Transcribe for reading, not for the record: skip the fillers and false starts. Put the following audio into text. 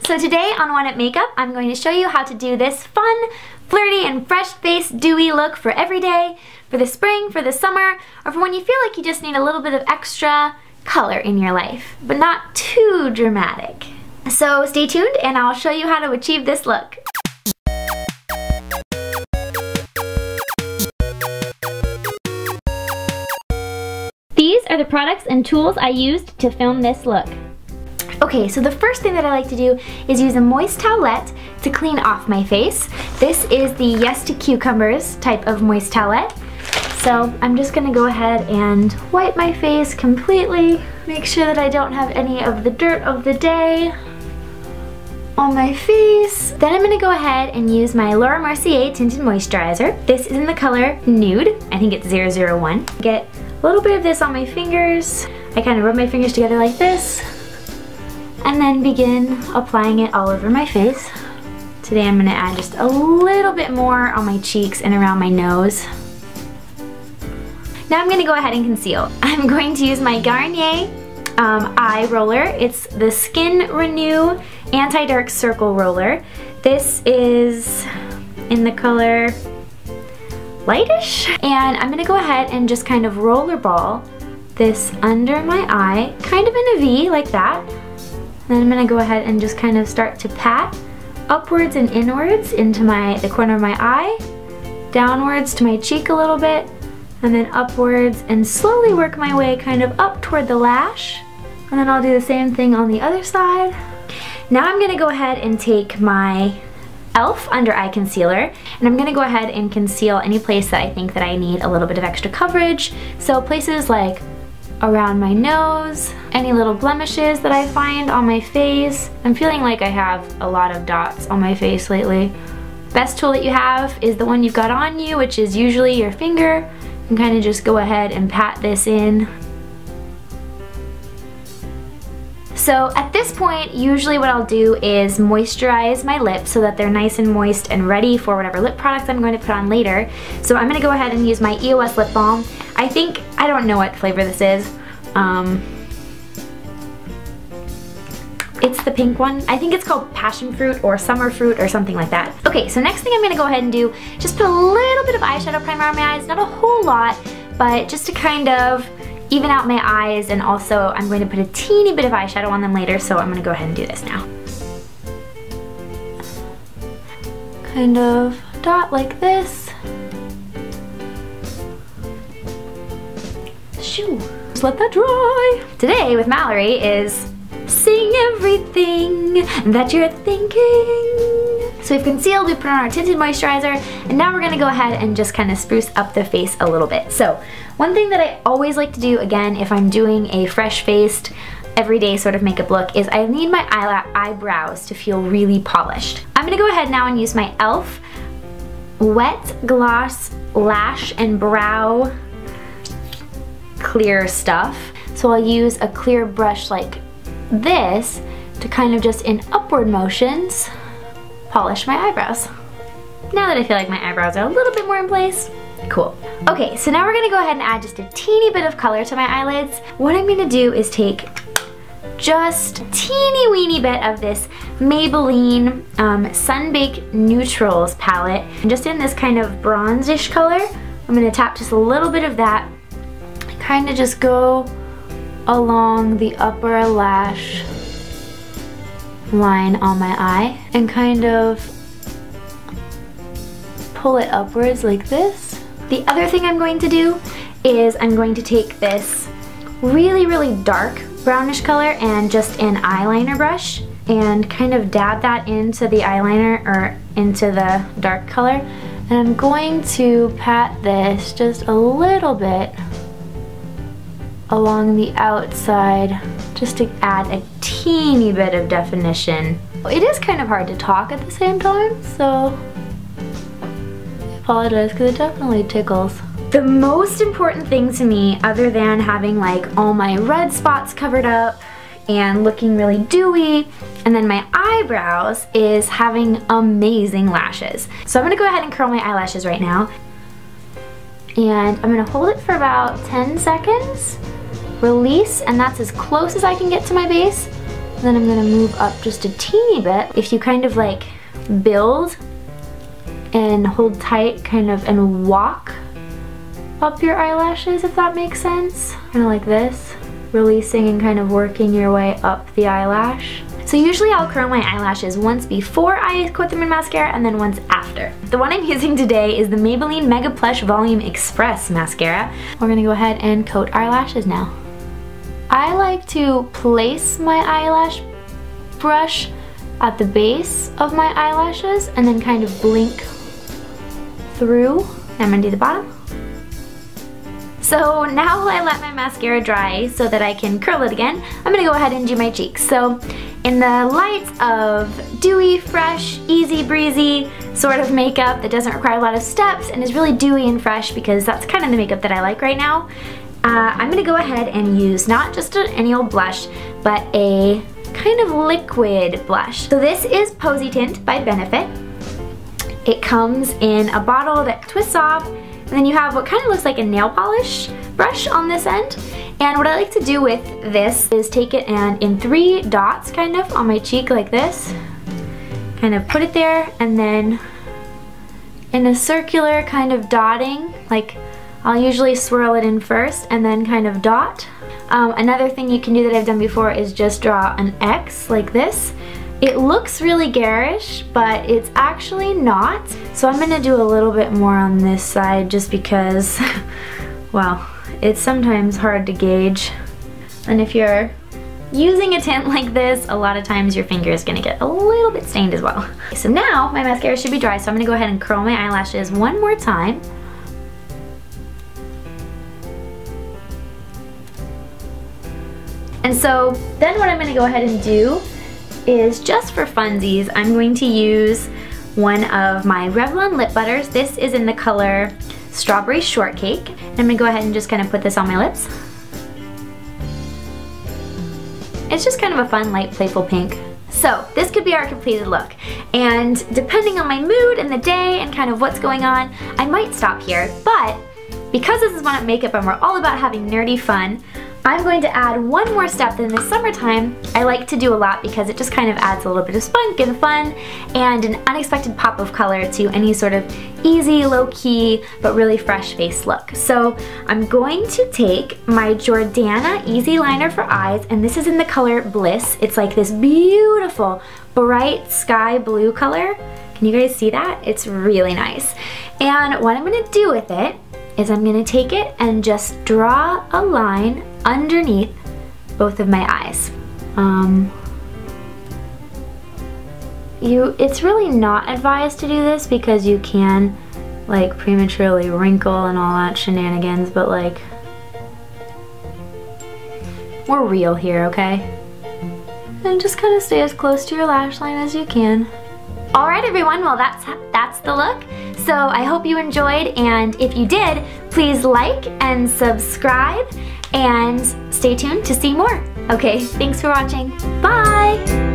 So today on One Up Makeup, I'm going to show you how to do this fun, flirty, and fresh face dewy look for every day, for the spring, for the summer, or for when you feel like you just need a little bit of extra color in your life, but not too dramatic. So stay tuned and I'll show you how to achieve this look. These are the products and tools I used to film this look. Okay, so the first thing that I like to do is use a moist towelette to clean off my face. This is the Yes to Cucumbers type of moist towelette. So I'm just gonna go ahead and wipe my face completely, make sure that I don't have any of the dirt of the day on my face. Then I'm gonna go ahead and use my Mercier Tinted Moisturizer. This is in the color Nude, I think it's 001. Get a little bit of this on my fingers. I kind of rub my fingers together like this, and then begin applying it all over my face. Today I'm gonna add just a little bit more on my cheeks and around my nose. Now I'm gonna go ahead and conceal. I'm going to use my Garnier eye roller. It's the Skin Renew Anti-Dark Circle Roller. This is in the color Lightish. And I'm gonna go ahead and just kind of rollerball this under my eye, kind of in a V like that. Then I'm gonna go ahead and just kind of start to pat upwards and inwards into the corner of my eye, downwards to my cheek a little bit, and then upwards, and slowly work my way kind of up toward the lash. And then I'll do the same thing on the other side. Now I'm gonna go ahead and take my e.l.f. under eye concealer, and I'm gonna go ahead and conceal any place that I think that I need a little bit of extra coverage. So places like around my nose, any little blemishes that I find on my face. I'm feeling like I have a lot of dots on my face lately. Best tool that you have is the one you've got on you, which is usually your finger. And kind of just go ahead and pat this in. So at this point, usually what I'll do is moisturize my lips so that they're nice and moist and ready for whatever lip products I'm going to put on later. So I'm going to go ahead and use my EOS lip balm. I don't know what flavor this is. It's the pink one. I think it's called passion fruit or summer fruit or something like that. Okay, so next thing I'm gonna go ahead and do, just put a little bit of eyeshadow primer on my eyes, not a whole lot, but just to kind of even out my eyes, and also I'm going to put a teeny bit of eyeshadow on them later, so I'm gonna go ahead and do this now. Kind of dot like this. Shoo. Just let that dry. Today with Mallory is sing everything that you're thinking. So we've concealed, we put on our tinted moisturizer, and now we're gonna go ahead and just kind of spruce up the face a little bit. So one thing that I always like to do, again, if I'm doing a fresh-faced, everyday sort of makeup look, is I need my eyebrows to feel really polished. I'm gonna go ahead now and use my e.l.f. Wet Gloss Lash and Brow Clear stuff. So I'll use a clear brush like this to kind of just in upward motions polish my eyebrows. Now that I feel like my eyebrows are a little bit more in place, cool. Okay, so now we're gonna go ahead and add just a teeny bit of color to my eyelids. What I'm gonna do is take just a teeny weeny bit of this Maybelline Sunbake Neutrals palette, and just in this kind of bronzish color, I'm gonna tap just a little bit of that, kind of just go along the upper lash line on my eye and kind of pull it upwards like this. The other thing I'm going to do is I'm going to take this really, really dark brownish color and just an eyeliner brush and kind of dab that into the eyeliner or into the dark color. And I'm going to pat this just a little bit along the outside just to add a teeny bit of definition. It is kind of hard to talk at the same time, so I apologize because it definitely tickles. The most important thing to me, other than having like all my red spots covered up and looking really dewy, and then my eyebrows, is having amazing lashes. So I'm gonna go ahead and curl my eyelashes right now. And I'm gonna hold it for about 10 seconds, release, and that's as close as I can get to my base. Then I'm gonna move up just a teeny bit. If you kind of like build and hold tight kind of and walk up your eyelashes, if that makes sense. Kind of like this, releasing and kind of working your way up the eyelash. So usually I'll curl my eyelashes once before I coat them in mascara and then once after. The one I'm using today is the Maybelline Mega Plush Volume Express Mascara. We're gonna go ahead and coat our lashes now. I like to place my eyelash brush at the base of my eyelashes and then kind of blink through. I'm gonna do the bottom. So now I let my mascara dry so that I can curl it again. I'm gonna go ahead and do my cheeks. So in the light of dewy, fresh, easy breezy sort of makeup that doesn't require a lot of steps and is really dewy and fresh because that's kind of the makeup that I like right now, I'm gonna go ahead and use not just any old blush, but a kind of liquid blush. So this is Posie Tint by Benefit. It comes in a bottle that twists off, and then you have what kind of looks like a nail polish brush on this end. And what I like to do with this is take it and in 3 dots kind of on my cheek like this, kind of put it there, and then in a circular kind of dotting, like I'll usually swirl it in first and then kind of dot. Another thing you can do that I've done before is just draw an X like this. It looks really garish, but it's actually not. So I'm gonna do a little bit more on this side just because, well, it's sometimes hard to gauge. And if you're using a tint like this, a lot of times your finger is gonna get a little bit stained as well. So now my mascara should be dry, so I'm gonna go ahead and curl my eyelashes one more time. And so then what I'm gonna go ahead and do is, just for funsies, I'm going to use one of my Revlon lip butters. This is in the color Strawberry Shortcake. And I'm gonna go ahead and just kind of put this on my lips. It's just kind of a fun, light, playful pink. So this could be our completed look. And depending on my mood and the day and kind of what's going on, I might stop here. But because this is One Up Makeup and we're all about having nerdy fun, I'm going to add one more step that in the summertime I like to do a lot because it just kind of adds a little bit of spunk and fun and an unexpected pop of color to any sort of easy, low-key, but really fresh face look. So I'm going to take my Jordana Easy Liner for eyes, and this is in the color Bliss. It's like this beautiful bright sky blue color. Can you guys see that? It's really nice. And what I'm gonna do with it is I'm gonna take it and just draw a line underneath both of my eyes. It's really not advised to do this because you can like prematurely wrinkle and all that shenanigans, but like, we're real here, okay? And just kind of stay as close to your lash line as you can. Alright everyone, well that's the look. So I hope you enjoyed, and if you did, please like and subscribe and stay tuned to see more. Okay, thanks for watching. Bye!